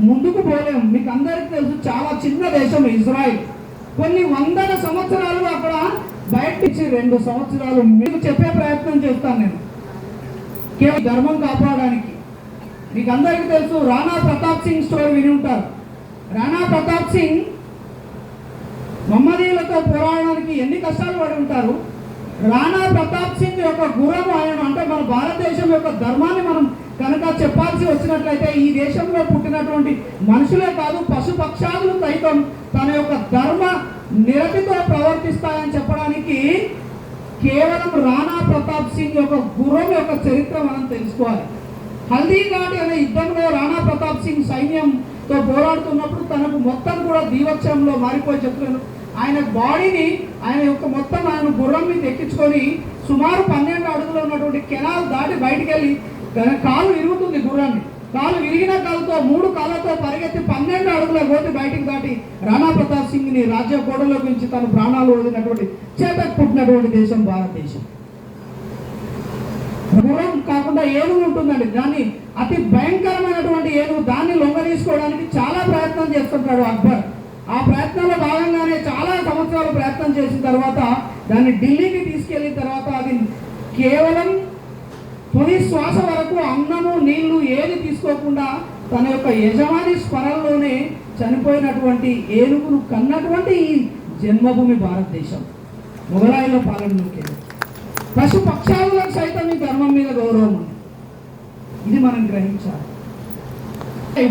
ముందుకు పోలేము. మీకు అందరికీ తెలుసు, చాలా చిన్న దేశం ఇజ్రాయిల్. కొన్ని వందల సంవత్సరాలు అక్కడ బయట ఇచ్చి 2 సంవత్సరాలు మీకు చెప్పే ప్రయత్నం చేస్తాను నేను, కేవలం ధర్మం కాపాడడానికి. మీకు అందరికీ తెలుసు, రాణా ప్రతాప్ సింగ్ స్టోరీ విని ఉంటారు. రాణా ప్రతాప్ సింగ్ మహమ్మదీయులతో పోరాడడానికి ఎన్ని కష్టాలు పడి ఉంటారు. రాణా ప్రతాప్ సింగ్ యొక్క గురం ఆయన, అంటే మన భారతదేశం యొక్క ధర్మాన్ని మనం కనుక చెప్పాల్సి వచ్చినట్లయితే, ఈ దేశంలో పుట్టినటువంటి మనుషులే కాదు, పశుపక్షాదులు సైతం తన యొక్క ధర్మ నిరతితో ప్రవర్తిస్తాయని చెప్పడానికి కేవలం రాణా ప్రతాప్ సింగ్ యొక్క గుర్రం యొక్క చరిత్ర మనం తెలుసుకోవాలి. హల్దీఘాట్ అనే యుద్ధంలో రాణా ప్రతాప్ సింగ్ సైన్యంతో పోరాడుతున్నప్పుడు తనకు మొత్తం కూడా దీవత్సంలో మారిపోయి చెప్తున్నాను. ఆయన బాడీని, ఆయన యొక్క మొత్తం ఆయన గుర్రం మీద ఎక్కించుకొని సుమారు 12 అడుగులు ఉన్నటువంటి కెనాల్ దాటి బయటికి వెళ్ళి, కాలు విరుగుతుంది గుర్రాన్ని, కాలు విరిగిన కాలుతో 3 కాళ్ళతో పరిగెత్తి 12 అడుగుల గోటి బయటికి దాటి రాణా ప్రతాప్ సింగ్ ని రాజ్య గోడలో గురించి తన ప్రాణాలు వదిలినటువంటి చేతకు పుట్టినటువంటి దేశం భారతదేశం. గుర్రం కాకుండా ఏనుగు ఉంటుందండి, దాన్ని అతి భయంకరమైనటువంటి ఏనుగు, దాన్ని లొంగ తీసుకోవడానికి చాలా ప్రయత్నం చేస్తుంటాడు అక్బర్. ఆ ప్రయత్నంలో భాగంగానే చాలా సంవత్సరాలు ప్రయత్నం చేసిన తర్వాత దాన్ని ఢిల్లీకి తీసుకెళ్ళిన తర్వాత అది కేవలం తుది శ్వాస వరకు అన్నము నీళ్లు ఏది తీసుకోకుండా తన యొక్క యజమాని స్మరణలోనే చనిపోయినటువంటి ఏనుగును కన్నటువంటి ఈ జన్మభూమి భారతదేశం. మొఘలాయుల పాలనలోకి పశు పక్షాదులకు సైతం ఈ ధర్మం మీద గౌరవం ఉంది. ఇది మనం గ్రహించాలి.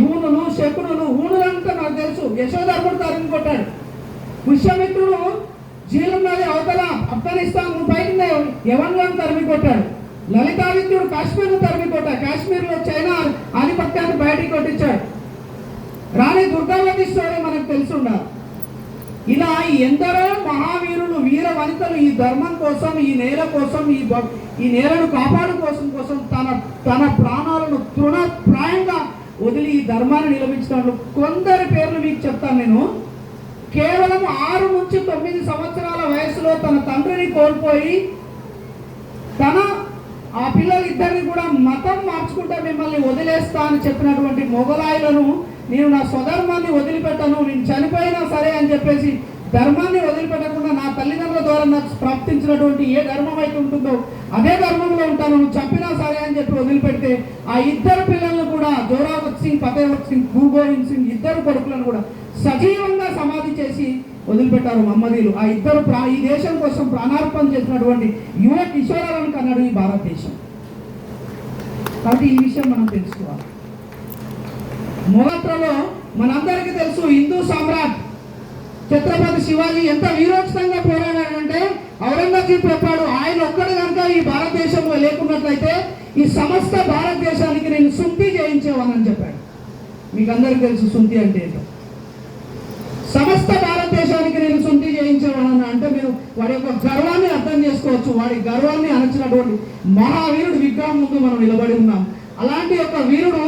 హూనులు, శకునులు, హూనులంతా నాకు తెలుసు, యశోధర్ముడు తరిమి కొట్టాడు. పుష్యమిత్రుడు జీలం నది అవతల ఆఫ్ఘనిస్తాన్ పైన యవన్లను తరిమి కొట్టాడు. లలితాదిత్యుడు కాశ్మీర్ను తరిమి కొట్టాడు. కాశ్మీర్లో చైనా ఆధిపత్యాన్ని బయటికి కొట్టించాడు. రాణి దుర్గావతి స్టోరీ మనకు తెలిసి ఉండాలి. ఇలా ఎందరో మహావీరులు, వీర వనితలు ఈ ధర్మం కోసం, ఈ నేల కోసం, ఈ నేలను కోసం తన ప్రాణాలను తృణప్రాయంగా వదిలి ఈ ధర్మాన్ని నిలబించిన కొందరి పేర్లు మీకు చెప్తాను నేను. కేవలం 6 నుంచి 9 సంవత్సరాల వయసులో తన తండ్రిని కోల్పోయి ఆ పిల్లలిద్దరిని కూడా మతం మార్చుకుంటే మిమ్మల్ని వదిలేస్తా అని చెప్పినటువంటి మొఘలాయులను, నేను నా స్వధర్మాన్ని వదిలిపెట్టను, నేను చనిపోయినా సరే అని చెప్పేసి ధర్మాన్ని వదిలిపెట్టకుండా నా తల్లిదండ్రుల ద్వారా నాకు ప్రాప్తించినటువంటి ఏ ధర్మం అయితే ఉంటుందో అదే ధర్మంలో ఉంటాను, నువ్వు చంపినా సరే అని చెప్పి వదిలిపెడితే ఆ 2 పిల్లలను కూడా, జోరావత్ సింగ్, ఫతేవత్ సింగ్, గురు గోవింద్ సింగ్ 2 కొడుకులను కూడా సజీవంగా సమాధి చేసి వదిలిపెట్టారు మహమ్మదీయులు. ఆ 2 ఈ దేశం కోసం ప్రాణార్పణ చేసినటువంటి యువ కిషోరాలను కన్నాడు ఈ భారతదేశం. కాబట్టి ఈ విషయం మనం తెలుసుకోవాలి. మొఘలాయులలో మనందరికీ తెలుసు, హిందూ సామ్రాట్ ఛత్రపతి శివాజీ ఎంత వీరోచితంగా పోరాడాడంటే, ఔరంగజేబు చెప్పాడు, ఆయన ఒక్కడు కనుక ఈ భారతదేశంలో లేకున్నట్లయితే ఈ సమస్త భారతదేశానికి నేను సుంతి చేయించేవానని చెప్పాడు. మీకు అందరికీ తెలుసు సుంతి అంటే ఏంటో. సమస్త భారతదేశానికి నేను సుంతి చేయించేవానని అంటే మీరు వాడి యొక్క గర్వాన్ని అర్థం చేసుకోవచ్చు. వాడి గర్వాన్ని అణచినటువంటి మహావీరుడు విగ్రహం ముందు మనం నిలబడి ఉన్నాం. అలాంటి యొక్క వీరుడు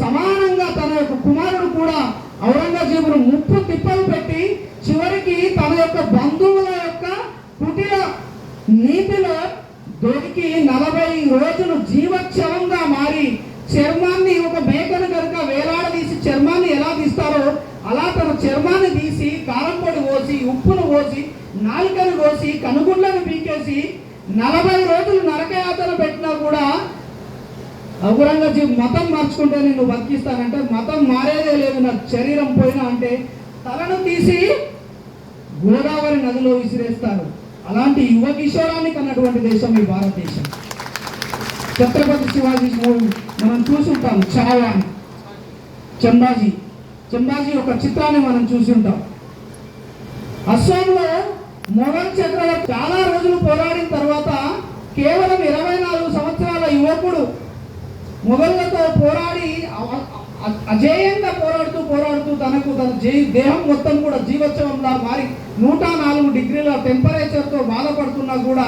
సమానంగా తన యొక్క కుమారుడు కూడా ఔరంగజేబును ముప్పు తిప్పలు పెట్టి చివరికి తన యొక్క బంధువుల యొక్క కుటిల నీతిలో దొరికి 40 రోజులు జీవక్షవంగా మారి చర్మాన్ని, ఒక మేకను కనుక వేలాడదీసి చర్మాన్ని ఎలా తీస్తారో అలా తన చర్మాన్ని తీసి కారం పొడి పోసి, ఉప్పును పోసి, నాలుకను కోసి, కనుగుండ్లను పీకేసి 40 రోజులు నరకయాతన పెట్టినా కూడా ఔరంగజేబు మతం మార్చుకుంటే నేను బతికిస్తానంటే మతం మారేదే లేదు, నా శరీరం పోయినా అంటే తలను తీసి గోదావరి నదిలో విసిరేస్తారు. అలాంటి యువ కిషోరాన్ని కన్నటువంటి దేశం ఈ భారతదేశం. ఛత్రపతి శివాజీ మనం చూసుంటాం, చావాన్, చంబాజీ ఒక చిత్రాన్ని మనం చూసి ఉంటాం. అస్సాంలో మొఘల్ చక్రవర్తి చాలా రోజులు పోరాడిన తర్వాత కేవలం 24 సంవత్సరాల యువకుడు మొఘళ్ళతో పోరాడి అజేయంగా పోరాడుతూ తనకు తన దేహం మొత్తం కూడా జీవోత్సవంలా మారి 104 డిగ్రీల టెంపరేచర్తో బాధపడుతున్నా కూడా